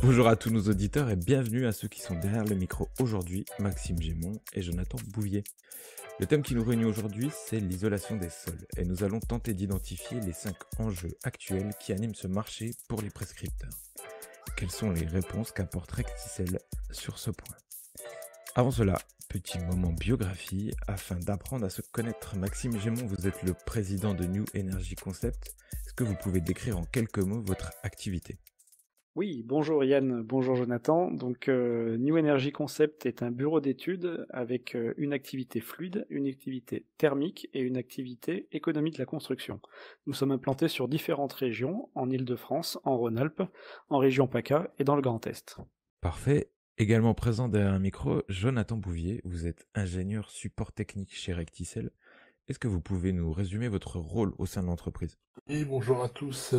Bonjour à tous nos auditeurs et bienvenue à ceux qui sont derrière le micro aujourd'hui, Maxime Gémon et Jonathan Bouvier. Le thème qui nous réunit aujourd'hui, c'est l'isolation des sols et nous allons tenter d'identifier les 5 enjeux actuels qui animent ce marché pour les prescripteurs. Quelles sont les réponses qu'apporte Recticel sur ce point? Avant cela, petit moment biographie afin d'apprendre à se connaître. Maxime Gémon, vous êtes le président de New Energy Concept. Est-ce que vous pouvez décrire en quelques mots votre activité? Oui, bonjour Yann, bonjour Jonathan. Donc New Energy Concept est un bureau d'études avec une activité fluide, une activité thermique et une activité économie de la construction. Nous sommes implantés sur différentes régions, en Île-de-France, en Rhône-Alpes, en région PACA et dans le Grand Est. Parfait. Également présent derrière un micro, Jonathan Bouvier, vous êtes ingénieur support technique chez Recticel. Est-ce que vous pouvez nous résumer votre rôle au sein de l'entreprise? Oui, bonjour à tous.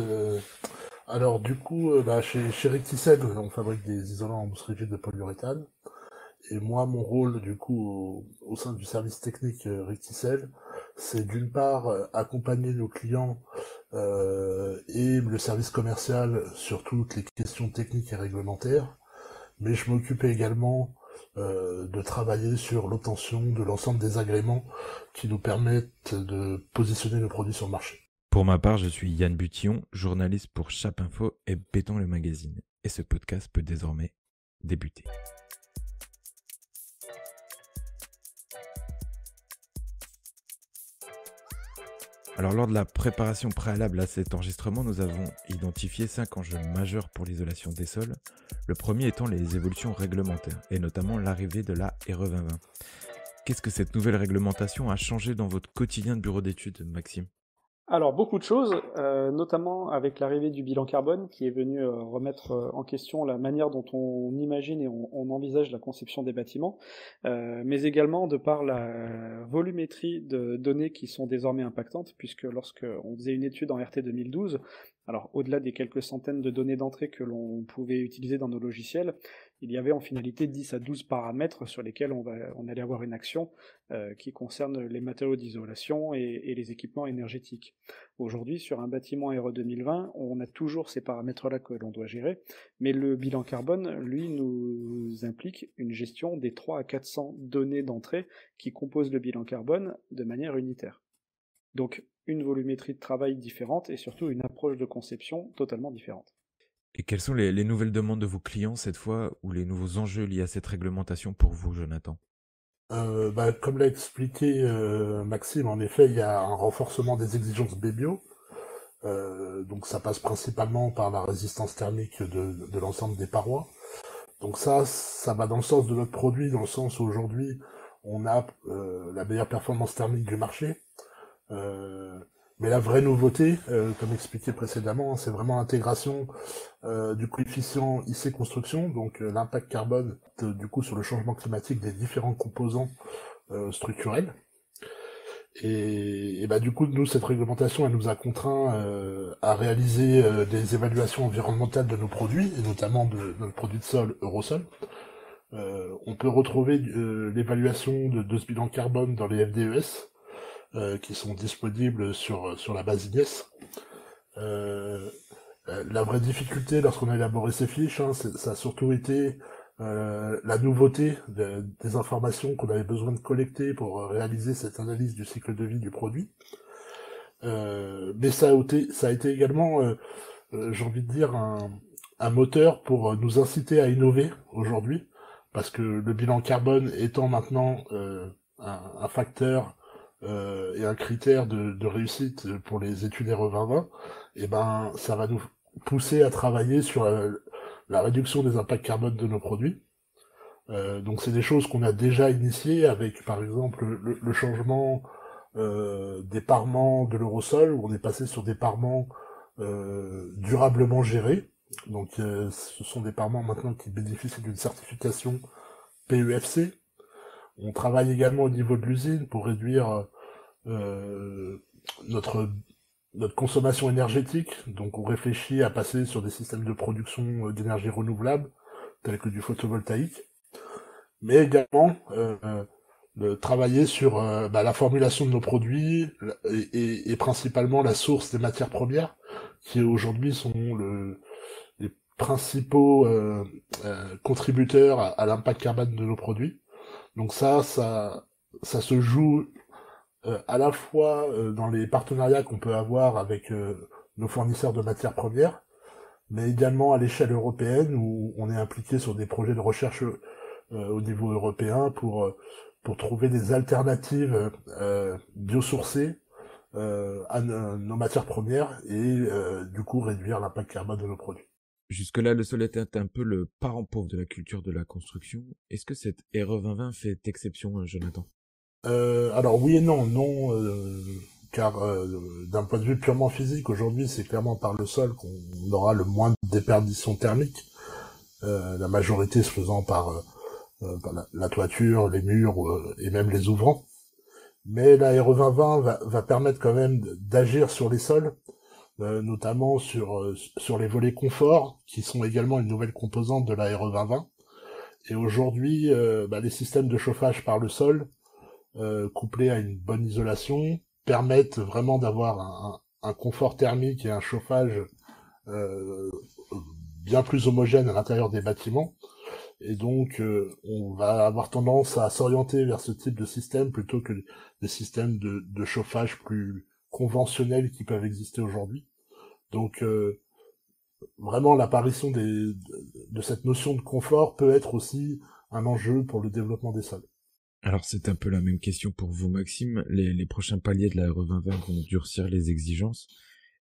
Alors du coup, chez Recticel, on fabrique des isolants en mousse rigide de polyuréthane. Et moi, mon rôle du coup au sein du service technique Recticel, c'est d'une part accompagner nos clients et le service commercial sur toutes les questions techniques et réglementaires. Mais je m'occupe également de travailler sur l'obtention de l'ensemble des agréments qui nous permettent de positionner nos produits sur le marché. Pour ma part, je suis Yann Butillon, journaliste pour Chap Info et Béton le magazine. Et ce podcast peut désormais débuter. Alors lors de la préparation préalable à cet enregistrement, nous avons identifié 5 enjeux majeurs pour l'isolation des sols. Le premier étant les évolutions réglementaires, et notamment l'arrivée de la RE 2020. Qu'est-ce que cette nouvelle réglementation a changé dans votre quotidien de bureau d'études, Maxime? Alors beaucoup de choses, notamment avec l'arrivée du bilan carbone qui est venu remettre en question la manière dont on imagine et on envisage la conception des bâtiments, mais également de par la volumétrie de données qui sont désormais impactantes, puisque lorsque on faisait une étude en RT 2012, alors au-delà des quelques centaines de données d'entrée que l'on pouvait utiliser dans nos logiciels, il y avait en finalité 10 à 12 paramètres sur lesquels on allait avoir une action qui concerne les matériaux d'isolation et les équipements énergétiques. Aujourd'hui, sur un bâtiment RE 2020, on a toujours ces paramètres-là que l'on doit gérer, mais le bilan carbone, lui, nous implique une gestion des 3 à 400 données d'entrée qui composent le bilan carbone de manière unitaire. Donc, une volumétrie de travail différente et surtout une approche de conception totalement différente. Et quelles sont les nouvelles demandes de vos clients cette fois, ou les nouveaux enjeux liés à cette réglementation pour vous, Jonathan? Comme l'a expliqué Maxime, en effet, il y a un renforcement des exigences BBio. Donc ça passe principalement par la résistance thermique de l'ensemble des parois. Donc ça va dans le sens de notre produit, dans le sens où aujourd'hui, on a la meilleure performance thermique du marché. Mais la vraie nouveauté, comme expliqué précédemment, c'est vraiment l'intégration du coefficient IC construction, donc l'impact carbone du coup sur le changement climatique des différents composants structurels. Et du coup, nous, cette réglementation, elle nous a contraints à réaliser des évaluations environnementales de nos produits, et notamment de notre produit de sol Eurosol. On peut retrouver l'évaluation de ce bilan carbone dans les FDES, qui sont disponibles sur la base INES. La vraie difficulté lorsqu'on a élaboré ces fiches, ça a surtout été la nouveauté des informations qu'on avait besoin de collecter pour réaliser cette analyse du cycle de vie du produit. Mais ça a été également, j'ai envie de dire, un moteur pour nous inciter à innover aujourd'hui, parce que le bilan carbone étant maintenant un facteur et un critère de réussite pour les études RE 2020, et ça va nous pousser à travailler sur la réduction des impacts carbone de nos produits. Donc c'est des choses qu'on a déjà initiées avec par exemple le changement des parements de l'Eurosol, où on est passé sur des parements durablement gérés. Donc ce sont des parements maintenant qui bénéficient d'une certification PEFC. On travaille également au niveau de l'usine pour réduire notre consommation énergétique. Donc on réfléchit à passer sur des systèmes de production d'énergie renouvelable, tels que du photovoltaïque, mais également de travailler sur la formulation de nos produits et principalement la source des matières premières, qui aujourd'hui sont les principaux contributeurs à l'impact carbone de nos produits. Donc ça se joue à la fois dans les partenariats qu'on peut avoir avec nos fournisseurs de matières premières, mais également à l'échelle européenne où on est impliqué sur des projets de recherche au niveau européen pour trouver des alternatives biosourcées à nos matières premières et du coup réduire l'impact carbone de nos produits. Jusque-là, le sol était un peu le parent pauvre de la culture de la construction. Est-ce que cette RE 2020 fait exception, Jonathan? Alors oui et non, car d'un point de vue purement physique, aujourd'hui c'est clairement par le sol qu'on aura le moins de déperdition thermique, la majorité se faisant par la toiture, les murs et même les ouvrants. Mais la RE 2020 va permettre quand même d'agir sur les sols, notamment sur les volets confort, qui sont également une nouvelle composante de la RE 2020. Et aujourd'hui, les systèmes de chauffage par le sol, couplés à une bonne isolation, permettent vraiment d'avoir un confort thermique et un chauffage bien plus homogène à l'intérieur des bâtiments. Et donc, on va avoir tendance à s'orienter vers ce type de système plutôt que des systèmes de chauffage plus conventionnels qui peuvent exister aujourd'hui. Donc, vraiment, l'apparition de cette notion de confort peut être aussi un enjeu pour le développement des sols. Alors c'est un peu la même question pour vous, Maxime. Les prochains paliers de la RE 2020 vont durcir les exigences.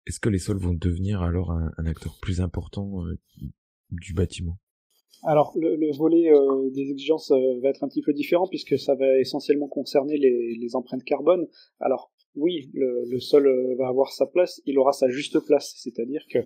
Est-ce que les sols vont devenir alors un acteur plus important du bâtiment? Alors, le volet des exigences va être un petit peu différent puisque ça va essentiellement concerner les empreintes carbone. Alors, oui, le sol va avoir sa place, il aura sa juste place, c'est-à-dire que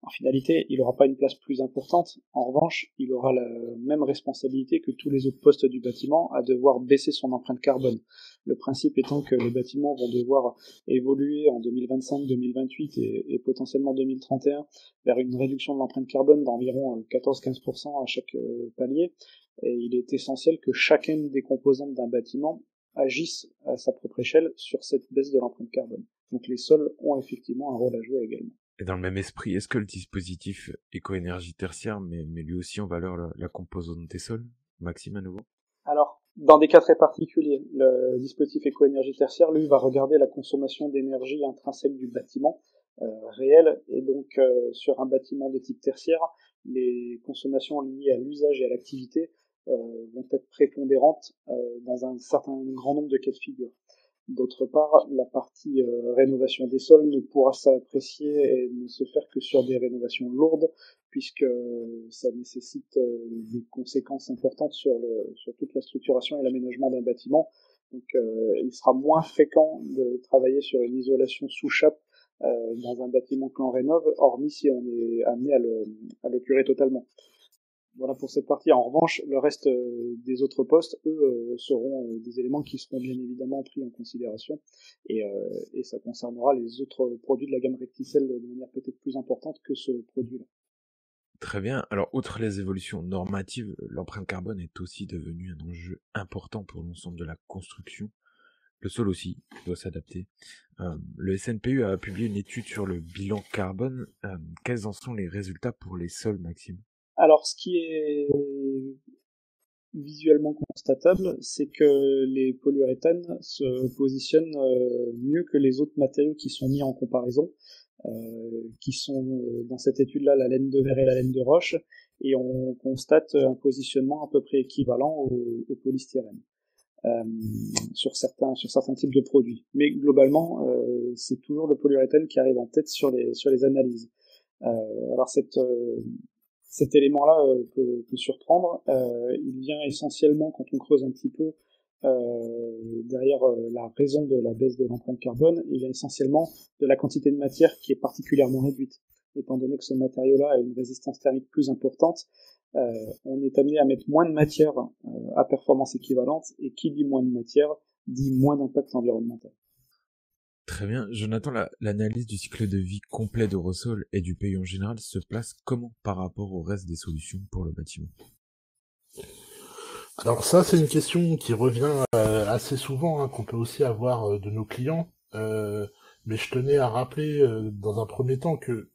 en finalité, il n'aura pas une place plus importante. En revanche, il aura la même responsabilité que tous les autres postes du bâtiment à devoir baisser son empreinte carbone. Le principe étant que les bâtiments vont devoir évoluer en 2025, 2028 et potentiellement 2031 vers une réduction de l'empreinte carbone d'environ 14-15% à chaque palier. Et il est essentiel que chacune des composantes d'un bâtiment agisse à sa propre échelle sur cette baisse de l'empreinte carbone. Donc les sols ont effectivement un rôle à jouer également. Et dans le même esprit, est-ce que le dispositif éco-énergie tertiaire met lui aussi en valeur la composante des sols? Maxime, à nouveau? Alors, dans des cas très particuliers, le dispositif éco-énergie tertiaire, lui, va regarder la consommation d'énergie intrinsèque du bâtiment réel, et donc sur un bâtiment de type tertiaire, les consommations liées à l'usage et à l'activité vont être prépondérantes dans un certain grand nombre de cas de figure. D'autre part, la partie rénovation des sols ne pourra s'apprécier et ne se faire que sur des rénovations lourdes, puisque ça nécessite des conséquences importantes sur toute la structuration et l'aménagement d'un bâtiment. Donc il sera moins fréquent de travailler sur une isolation sous chape dans un bâtiment que l'on rénove, hormis si on est amené à le curer totalement. Voilà pour cette partie. En revanche, le reste des autres postes, eux, seront des éléments qui seront bien évidemment pris en considération, et ça concernera les autres produits de la gamme Recticel de manière peut-être plus importante que ce produit-là. Très bien. Alors, outre les évolutions normatives, l'empreinte carbone est aussi devenue un enjeu important pour l'ensemble de la construction. Le sol aussi doit s'adapter. Le SNPU a publié une étude sur le bilan carbone. Quels en sont les résultats pour les sols, Maxime? Alors, ce qui est visuellement constatable, c'est que les polyuréthanes se positionnent mieux que les autres matériaux qui sont mis en comparaison, qui sont dans cette étude-là la laine de verre et la laine de roche, et on constate un positionnement à peu près équivalent au polystyrène sur certains types de produits. Mais globalement, c'est toujours le polyuréthane qui arrive en tête sur les analyses. Alors cet élément-là peut surprendre. Il vient essentiellement, quand on creuse un petit peu derrière la raison de la baisse de l'empreinte carbone, il vient essentiellement de la quantité de matière qui est particulièrement réduite. Étant donné que ce matériau-là a une résistance thermique plus importante, on est amené à mettre moins de matière à performance équivalente, et qui dit moins de matière dit moins d'impact environnemental. Très bien. Jonathan, l'analyse du cycle de vie complet d'Eurosol et du pays en général se place comment par rapport au reste des solutions pour le bâtiment? Alors ça, c'est une question qui revient assez souvent, qu'on peut aussi avoir de nos clients. mais je tenais à rappeler dans un premier temps que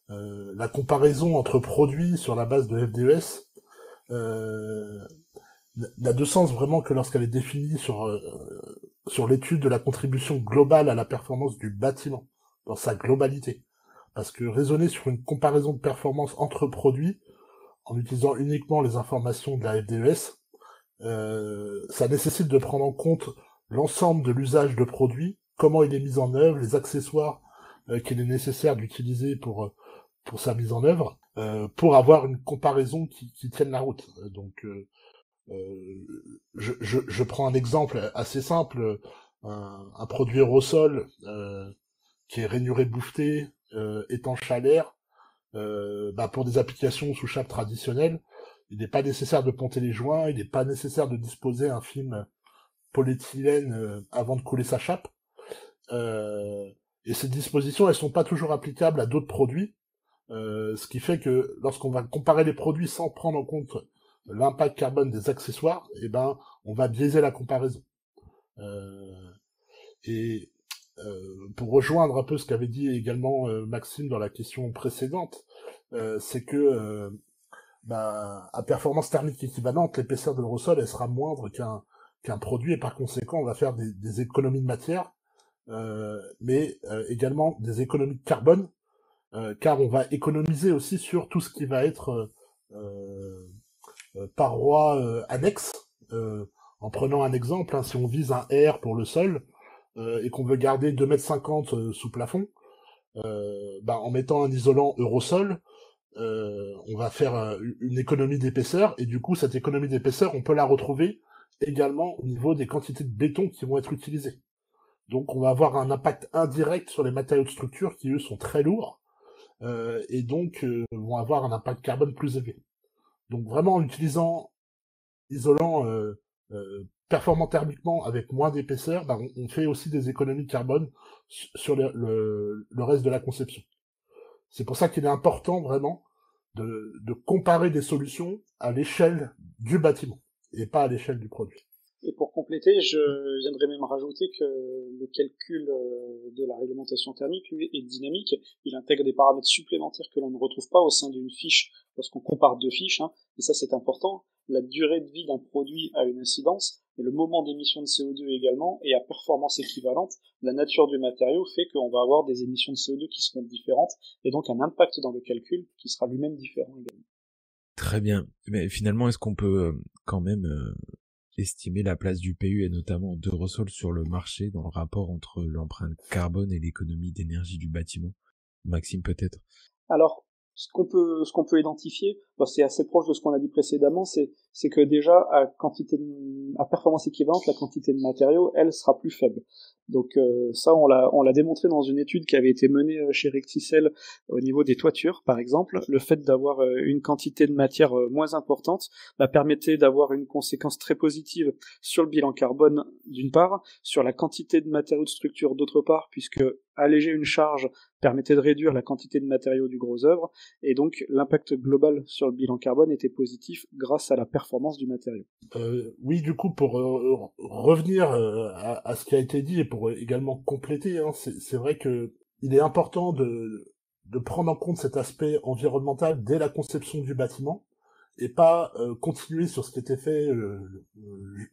la comparaison entre produits sur la base de FDES euh, n'a de sens vraiment que lorsqu'elle est définie sur l'étude de la contribution globale à la performance du bâtiment, dans sa globalité. Parce que raisonner sur une comparaison de performance entre produits, en utilisant uniquement les informations de la FDES, ça nécessite de prendre en compte l'ensemble de l'usage de produits, comment il est mis en œuvre, les accessoires qu'il est nécessaire d'utiliser pour sa mise en œuvre, pour avoir une comparaison qui tienne la route. Donc, je prends un exemple assez simple, un produit aérosol qui est rainuré bouffeté, étanche à l'air, pour des applications sous chape traditionnelles, il n'est pas nécessaire de ponter les joints, il n'est pas nécessaire de disposer un film polyéthylène avant de couler sa chape. Et ces dispositions, elles sont pas toujours applicables à d'autres produits, ce qui fait que lorsqu'on va comparer les produits sans prendre en compte l'impact carbone des accessoires, on va biaiser la comparaison. Et pour rejoindre un peu ce qu'avait dit également Maxime dans la question précédente, c'est que à performance thermique équivalente, l'épaisseur de l'aérosol elle sera moindre qu'un produit et par conséquent on va faire des économies de matière, mais également des économies de carbone, car on va économiser aussi sur tout ce qui va être parois annexes. En prenant un exemple, si on vise un R pour le sol et qu'on veut garder 2,50 m sous plafond, en mettant un isolant Eurosol, on va faire une économie d'épaisseur, et du coup cette économie d'épaisseur on peut la retrouver également au niveau des quantités de béton qui vont être utilisées. Donc on va avoir un impact indirect sur les matériaux de structure qui eux sont très lourds, et donc vont avoir un impact carbone plus élevé. Donc vraiment en utilisant isolant performant thermiquement avec moins d'épaisseur, on fait aussi des économies de carbone sur le reste de la conception. C'est pour ça qu'il est important vraiment de comparer des solutions à l'échelle du bâtiment et pas à l'échelle du produit. Et pour compléter, je viendrais même rajouter que le calcul de la réglementation thermique, lui, est dynamique. Il intègre des paramètres supplémentaires que l'on ne retrouve pas au sein d'une fiche lorsqu'on compare deux fiches, et ça c'est important. La durée de vie d'un produit a une incidence, et le moment d'émission de CO2 également, et à performance équivalente, la nature du matériau fait qu'on va avoir des émissions de CO2 qui seront différentes, et donc un impact dans le calcul qui sera lui-même différent également. Très bien. Mais finalement, est-ce qu'on peut quand même estimer la place du PU et notamment d'Eurosol sur le marché dans le rapport entre l'empreinte carbone et l'économie d'énergie du bâtiment? Maxime, peut-être? Alors, ce qu'on peut identifier, c'est assez proche de ce qu'on a dit précédemment, c'est que déjà à performance équivalente, la quantité de matériaux, elle sera plus faible. Donc ça, on l'a démontré dans une étude qui avait été menée chez Recticel au niveau des toitures, par exemple. Le fait d'avoir une quantité de matière moins importante permettait d'avoir une conséquence très positive sur le bilan carbone d'une part, sur la quantité de matériaux de structure d'autre part, puisque alléger une charge permettait de réduire la quantité de matériaux du gros œuvre, et donc l'impact global sur le bilan carbone était positif grâce à la performance du matériau. Oui, du coup, pour revenir à ce qui a été dit et pour également compléter, c'est vrai que il est important de prendre en compte cet aspect environnemental dès la conception du bâtiment et pas continuer sur ce qui était fait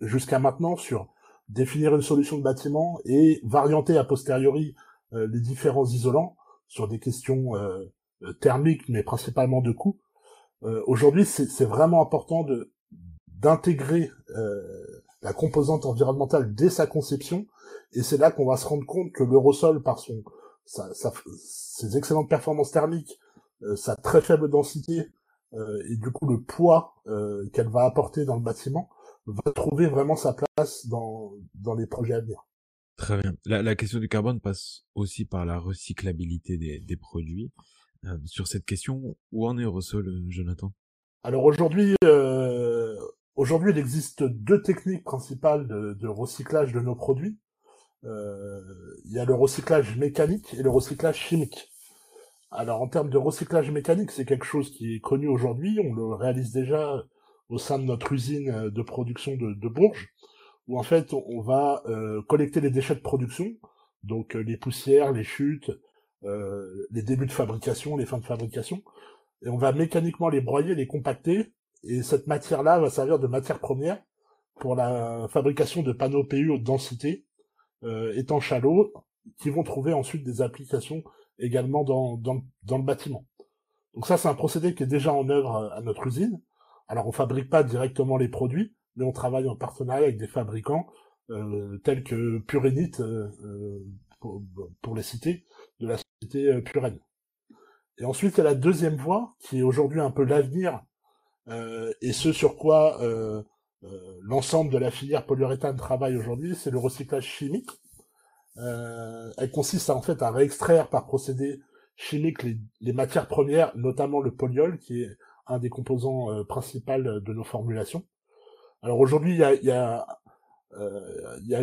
jusqu'à maintenant sur définir une solution de bâtiment et varianter a posteriori les différents isolants sur des questions thermiques, mais principalement de coût. Aujourd'hui, c'est vraiment important d'intégrer la composante environnementale dès sa conception, et c'est là qu'on va se rendre compte que l'Eurosol, par ses excellentes performances thermiques, sa très faible densité, et du coup le poids qu'elle va apporter dans le bâtiment, va trouver vraiment sa place dans les projets à venir. Très bien. La question du carbone passe aussi par la recyclabilité des produits. Sur cette question, où en est Eurosol, Jonathan? Alors aujourd'hui, il existe deux techniques principales de recyclage de nos produits. Il y a le recyclage mécanique et le recyclage chimique. Alors en termes de recyclage mécanique, c'est quelque chose qui est connu aujourd'hui. On le réalise déjà au sein de notre usine de production de Bourges, où en fait on va collecter les déchets de production, donc les poussières, les chutes, les débuts de fabrication, les fins de fabrication, et on va mécaniquement les broyer, les compacter, et cette matière-là va servir de matière première pour la fabrication de panneaux PU haute densité, étanches à l'eau, qui vont trouver ensuite des applications également dans le bâtiment. Donc ça, c'est un procédé qui est déjà en œuvre à notre usine. Alors, on fabrique pas directement les produits, mais on travaille en partenariat avec des fabricants tels que Purenit, pour les citer, de la société Puren. Et ensuite, il y a la deuxième voie, qui est aujourd'hui un peu l'avenir, et ce sur quoi l'ensemble de la filière polyuréthane travaille aujourd'hui, c'est le recyclage chimique. Elle consiste en fait à réextraire par procédé chimique les matières premières, notamment le polyol, qui est un des composants principaux de nos formulations. Alors aujourd'hui, il y a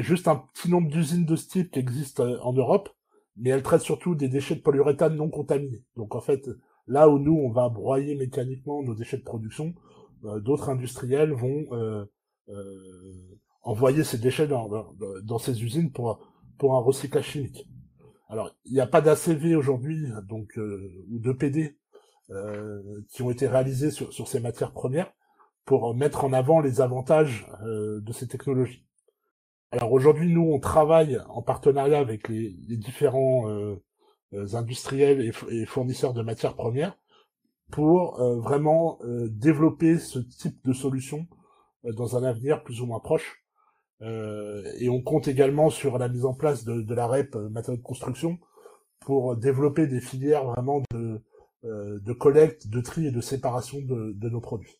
juste un petit nombre d'usines de ce type qui existent en Europe, mais elles traitent surtout des déchets de polyuréthane non contaminés. Donc en fait, là où nous, on va broyer mécaniquement nos déchets de production, d'autres industriels vont envoyer ces déchets dans ces usines pour un recyclage chimique. Alors, il n'y a pas d'ACV aujourd'hui, donc ou de PD, qui ont été réalisés sur ces matières premières pour mettre en avant les avantages de ces technologies. Alors aujourd'hui, nous, on travaille en partenariat avec les différents industriels et fournisseurs de matières premières pour vraiment développer ce type de solution dans un avenir plus ou moins proche. Et on compte également sur la mise en place de la REP matériaux de construction pour développer des filières vraiment de collecte, de tri et de séparation de nos produits.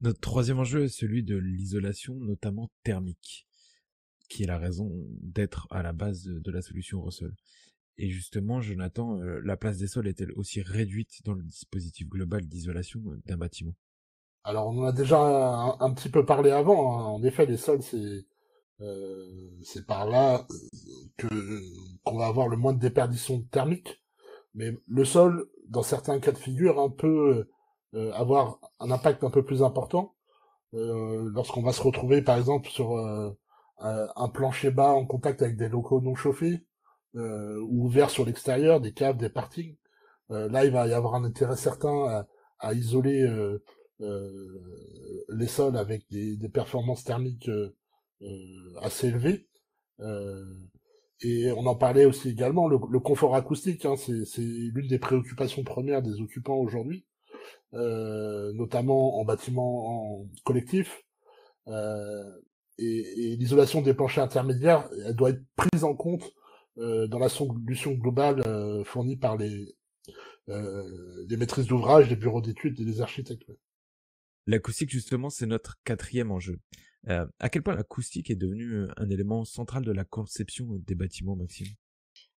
Notre troisième enjeu est celui de l'isolation, notamment thermique, qui est la raison d'être à la base de la solution Rosol. Et justement, Jonathan, la place des sols est-elle aussi réduite dans le dispositif global d'isolation d'un bâtiment? Alors on en a déjà un petit peu parlé avant, hein. En effet, les sols, c'est par là qu'on va avoir le moins de déperdition thermique. Mais le sol, dans certains cas de figure, peut avoir un impact un peu plus important. Lorsqu'on va se retrouver, par exemple, sur un plancher bas en contact avec des locaux non chauffés, ou ouverts sur l'extérieur, des caves, des parkings, là, il va y avoir un intérêt certain à isoler les sols avec des performances thermiques assez élevées. Euh, et on en parlait aussi également, le confort acoustique, hein, c'est l'une des préoccupations premières des occupants aujourd'hui, notamment en bâtiment collectif. Euh, et l'isolation des planchers intermédiaires, elle doit être prise en compte dans la solution globale fournie par les maîtrises d'ouvrage, les bureaux d'études et les architectes. Ouais. L'acoustique, justement, c'est notre quatrième enjeu. À quel point l'acoustique est devenue un élément central de la conception des bâtiments, Maxime?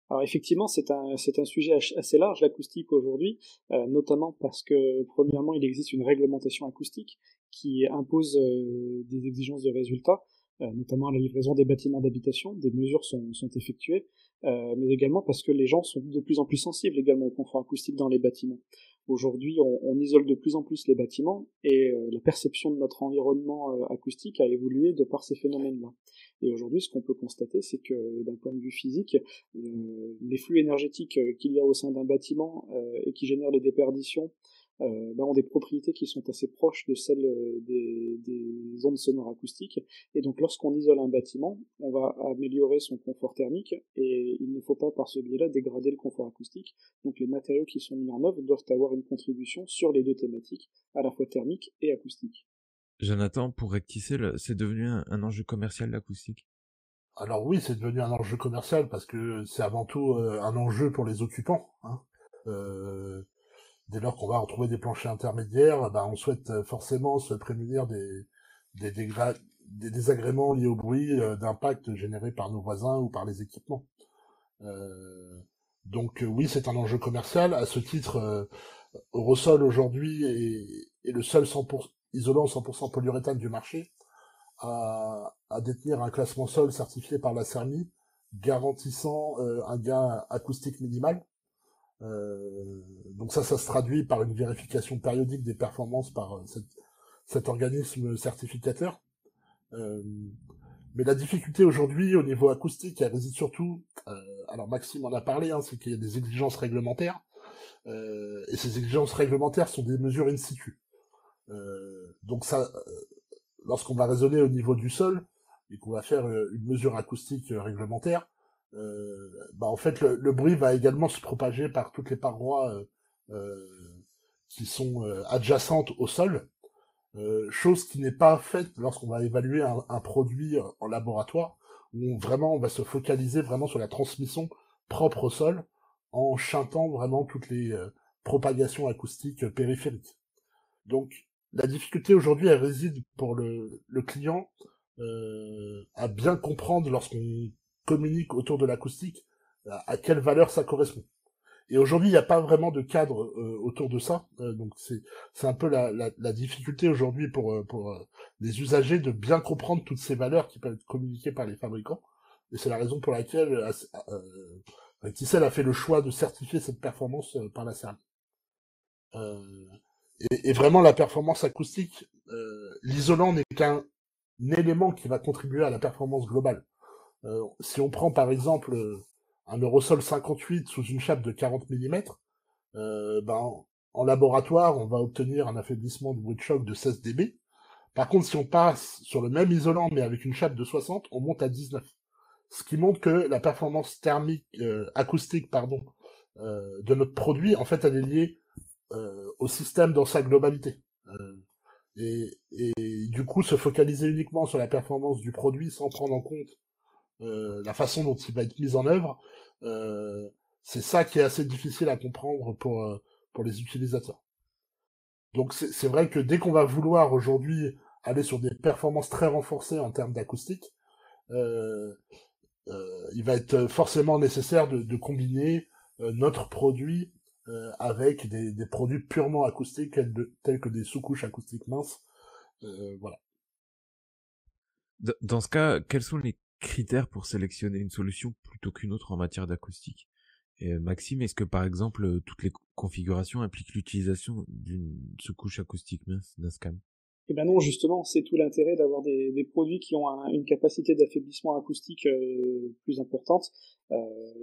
Alors effectivement, c'est un sujet assez large, l'acoustique aujourd'hui, notamment parce que, premièrement, il existe une réglementation acoustique qui impose des exigences de résultats, notamment à la livraison des bâtiments d'habitation, des mesures sont effectuées, mais également parce que les gens sont de plus en plus sensibles également au confort acoustique dans les bâtiments. Aujourd'hui, on isole de plus en plus les bâtiments et la perception de notre environnement acoustique a évolué de par ces phénomènes-là. Et aujourd'hui, ce qu'on peut constater, c'est que d'un point de vue physique, les flux énergétiques qu'il y a au sein d'un bâtiment et qui génèrent les déperditions ont des propriétés qui sont assez proches de celles des ondes sonores acoustiques. Et donc lorsqu'on isole un bâtiment, on va améliorer son confort thermique et il ne faut pas par ce biais-là dégrader le confort acoustique. Donc les matériaux qui sont mis en œuvre doivent avoir une contribution sur les deux thématiques, à la fois thermique et acoustique. Jonathan, pour rectifier, c'est devenu un enjeu commercial, l'acoustique? Alors oui, c'est devenu un enjeu commercial parce que c'est avant tout un enjeu pour les occupants. Hein. Dès lors qu'on va retrouver des planchers intermédiaires, on souhaite forcément se prémunir des, des désagréments liés au bruit, d'impact générés par nos voisins ou par les équipements. Donc oui, c'est un enjeu commercial. À ce titre, Eurosol aujourd'hui est le seul 100% isolant 100% polyuréthane du marché à détenir un classement sol certifié par la CERMI garantissant un gain acoustique minimal. Donc ça se traduit par une vérification périodique des performances par cet organisme certificateur. Mais la difficulté aujourd'hui au niveau acoustique, elle réside surtout, alors Maxime en a parlé, hein, c'est qu'il y a des exigences réglementaires, et ces exigences réglementaires sont des mesures in situ. Donc ça, lorsqu'on va raisonner au niveau du sol et qu'on va faire une mesure acoustique réglementaire, en fait le bruit va également se propager par toutes les parois qui sont adjacentes au sol, chose qui n'est pas faite lorsqu'on va évaluer un produit en laboratoire, où vraiment on va se focaliser vraiment sur la transmission propre au sol en chantant vraiment toutes les propagations acoustiques périphériques. Donc la difficulté aujourd'hui, elle réside pour le client à bien comprendre lorsqu'on communique autour de l'acoustique à quelle valeur ça correspond. Et aujourd'hui, il n'y a pas vraiment de cadre autour de ça, donc c'est un peu la difficulté aujourd'hui pour les usagers de bien comprendre toutes ces valeurs qui peuvent être communiquées par les fabricants. Et c'est la raison pour laquelle Tissel a fait le choix de certifier cette performance par la CERN. Et vraiment, la performance acoustique, l'isolant n'est qu'un élément qui va contribuer à la performance globale. Si on prend par exemple un Eurosol 58 sous une chape de 40 mm, en laboratoire, on va obtenir un affaiblissement du bruit de choc de 16 dB. Par contre, si on passe sur le même isolant mais avec une chape de 60, on monte à 19. Ce qui montre que la performance thermique, acoustique, de notre produit, en fait, elle est liée au système dans sa globalité. Et du coup, se focaliser uniquement sur la performance du produit sans prendre en compte la façon dont il va être mis en œuvre, c'est ça qui est assez difficile à comprendre pour les utilisateurs. Donc c'est vrai que dès qu'on va vouloir aujourd'hui aller sur des performances très renforcées en termes d'acoustique, il va être forcément nécessaire de combiner notre produit avec des produits purement acoustiques tels que des sous-couches acoustiques minces. Voilà. Dans ce cas, quels sont les critères pour sélectionner une solution plutôt qu'une autre en matière d'acoustique? Et Maxime, est-ce que par exemple toutes les configurations impliquent l'utilisation d'une sous-couche acoustique mince d'un SCAM? Eh ben non, justement, c'est tout l'intérêt d'avoir des produits qui ont une capacité d'affaiblissement acoustique plus importante.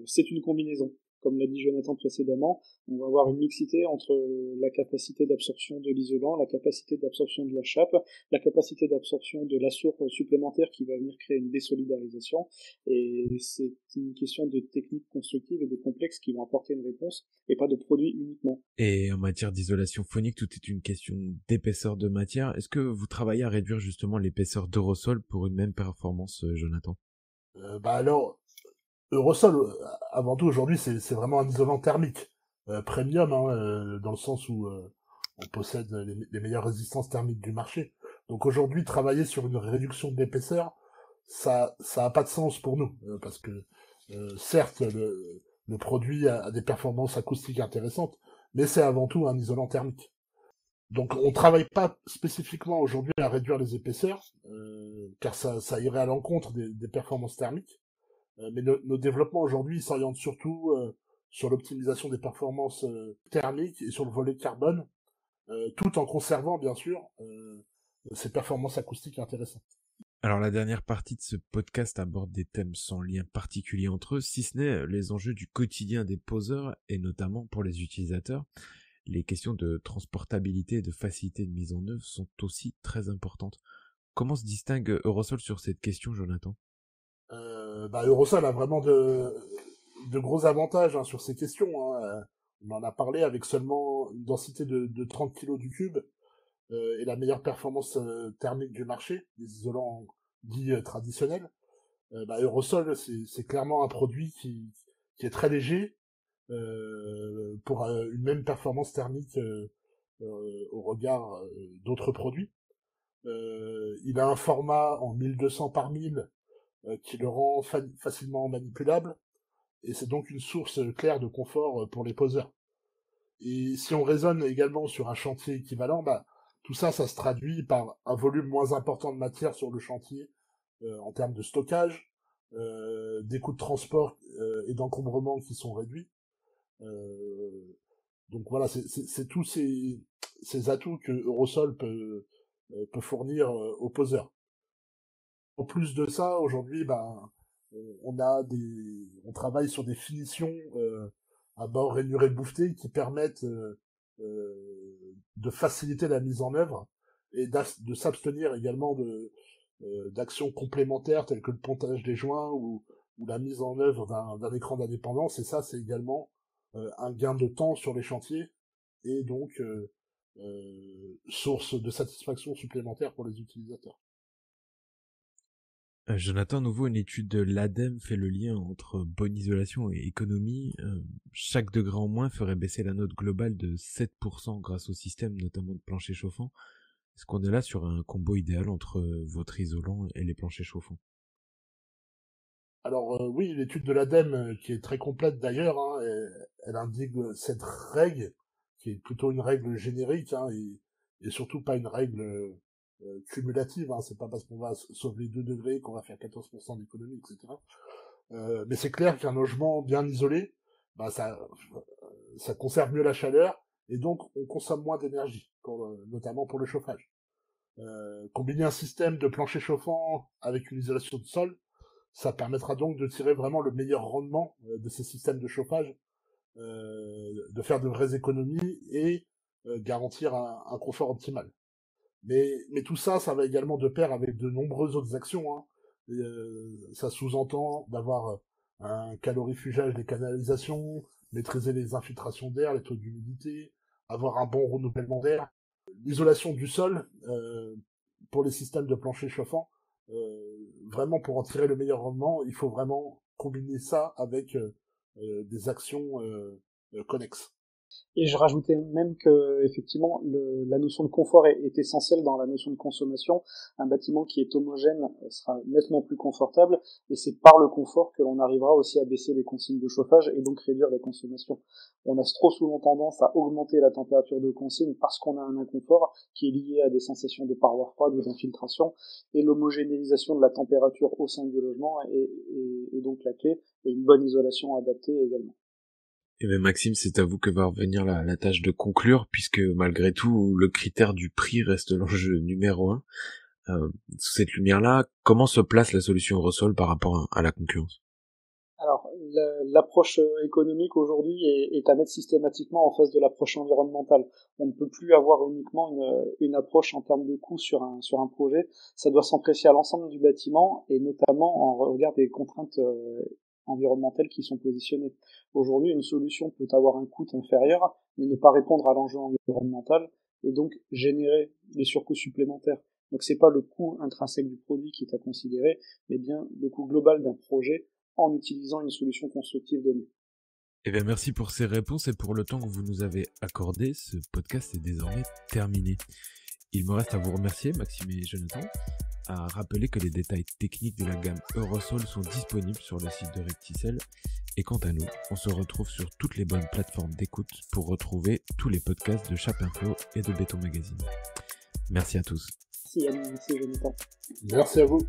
C'est une combinaison. Comme l'a dit Jonathan précédemment, on va avoir une mixité entre la capacité d'absorption de l'isolant, la capacité d'absorption de la chape, la capacité d'absorption de la source supplémentaire qui va venir créer une désolidarisation. Et c'est une question de techniques constructives et de complexes qui vont apporter une réponse et pas de produit uniquement. Et en matière d'isolation phonique, tout est une question d'épaisseur de matière. Est-ce que vous travaillez à réduire justement l'épaisseur d'Eurosol pour une même performance, Jonathan? Alors, Eurosol, avant tout aujourd'hui, c'est vraiment un isolant thermique premium, hein, dans le sens où on possède les meilleures résistances thermiques du marché. Donc aujourd'hui, travailler sur une réduction de l'épaisseur, ça a pas de sens pour nous, parce que certes, le produit a des performances acoustiques intéressantes, mais c'est avant tout un isolant thermique. Donc on travaille pas spécifiquement aujourd'hui à réduire les épaisseurs, car ça irait à l'encontre des performances thermiques. Mais nos développements aujourd'hui s'orientent surtout sur l'optimisation des performances thermiques et sur le volet carbone, tout en conservant bien sûr ces performances acoustiques intéressantes. Alors la dernière partie de ce podcast aborde des thèmes sans lien particulier entre eux, si ce n'est les enjeux du quotidien des poseurs et notamment pour les utilisateurs. Les questions de transportabilité et de facilité de mise en œuvre sont aussi très importantes. Comment se distingue Eurosol sur cette question, Jonathan? Eurosol a vraiment de gros avantages sur ces questions. Hein. On en a parlé avec seulement une densité de 30 kg du cube et la meilleure performance thermique du marché, des isolants dits traditionnels. Eurosol, c'est clairement un produit qui est très léger pour une même performance thermique au regard d'autres produits. Il a un format en 1200 par 1000 qui le rend facilement manipulable, et c'est donc une source claire de confort pour les poseurs. Et si on raisonne également sur un chantier équivalent, tout ça, ça se traduit par un volume moins important de matière sur le chantier en termes de stockage, des coûts de transport et d'encombrement qui sont réduits. Donc voilà, c'est tous ces atouts que Eurosol peut fournir aux poseurs. En plus de ça, aujourd'hui, on travaille sur des finitions à bord rainuré bouffeté qui permettent de faciliter la mise en œuvre et de s'abstenir également d'actions complémentaires telles que le pontage des joints ou la mise en œuvre d'un écran d'indépendance. Et ça, c'est également un gain de temps sur les chantiers et donc source de satisfaction supplémentaire pour les utilisateurs. Jonathan, à nouveau, une étude de l'ADEME fait le lien entre bonne isolation et économie. Chaque degré en moins ferait baisser la note globale de 7% grâce au système, notamment de plancher chauffant. Est-ce qu'on est là sur un combo idéal entre votre isolant et les planchers chauffants? Alors oui, l'étude de l'ADEME, qui est très complète d'ailleurs, hein, elle indique cette règle, qui est plutôt une règle générique, hein, et surtout pas une règle cumulative, hein, c'est pas parce qu'on va sauver 2 degrés qu'on va faire 14% d'économie, etc. Mais c'est clair qu'un logement bien isolé, ça conserve mieux la chaleur, et donc on consomme moins d'énergie, notamment pour le chauffage. Combiner un système de plancher chauffant avec une isolation de sol, ça permettra donc de tirer vraiment le meilleur rendement de ces systèmes de chauffage, de faire de vraies économies et garantir un confort optimal. Mais tout ça, ça va également de pair avec de nombreuses autres actions, hein. Ça sous-entend d'avoir un calorifugage des canalisations, maîtriser les infiltrations d'air, les taux d'humidité, avoir un bon renouvellement d'air. L'isolation du sol, pour les systèmes de plancher chauffant, vraiment pour en tirer le meilleur rendement, il faut vraiment combiner ça avec des actions connexes. Et je rajoutais même que effectivement la notion de confort est essentielle dans la notion de consommation. Un bâtiment qui est homogène sera nettement plus confortable, et c'est par le confort que l'on arrivera aussi à baisser les consignes de chauffage et donc réduire les consommations. On a trop souvent tendance à augmenter la température de consigne parce qu'on a un inconfort qui est lié à des sensations de parois froides ou d'infiltration, et l'homogénéisation de la température au sein du logement est donc la clé, et une bonne isolation adaptée également. Eh bien Maxime, c'est à vous que va revenir la tâche de conclure, puisque malgré tout, le critère du prix reste l'enjeu numéro 1. Sous cette lumière-là, comment se place la solution Eurosol par rapport à la concurrence? Alors, l'approche économique aujourd'hui est à mettre systématiquement en face de l'approche environnementale. On ne peut plus avoir uniquement une approche en termes de coût sur un projet. Ça doit s'apprécier à l'ensemble du bâtiment, et notamment en regard des contraintes environnementales qui sont positionnées. Aujourd'hui, une solution peut avoir un coût inférieur, mais ne pas répondre à l'enjeu environnemental, et donc générer des surcoûts supplémentaires. Donc c'est pas le coût intrinsèque du produit qui est à considérer, mais bien le coût global d'un projet en utilisant une solution constructive donnée. Eh bien merci pour ces réponses et pour le temps que vous nous avez accordé. Ce podcast est désormais terminé. Il me reste à vous remercier, Maxime et Jonathan, à rappeler que les détails techniques de la gamme Eurosol sont disponibles sur le site de Recticel. Et quant à nous, on se retrouve sur toutes les bonnes plateformes d'écoute pour retrouver tous les podcasts de Chap Info et de Béton Magazine. Merci à tous. Merci Yann, merci Jonathan. Merci à vous.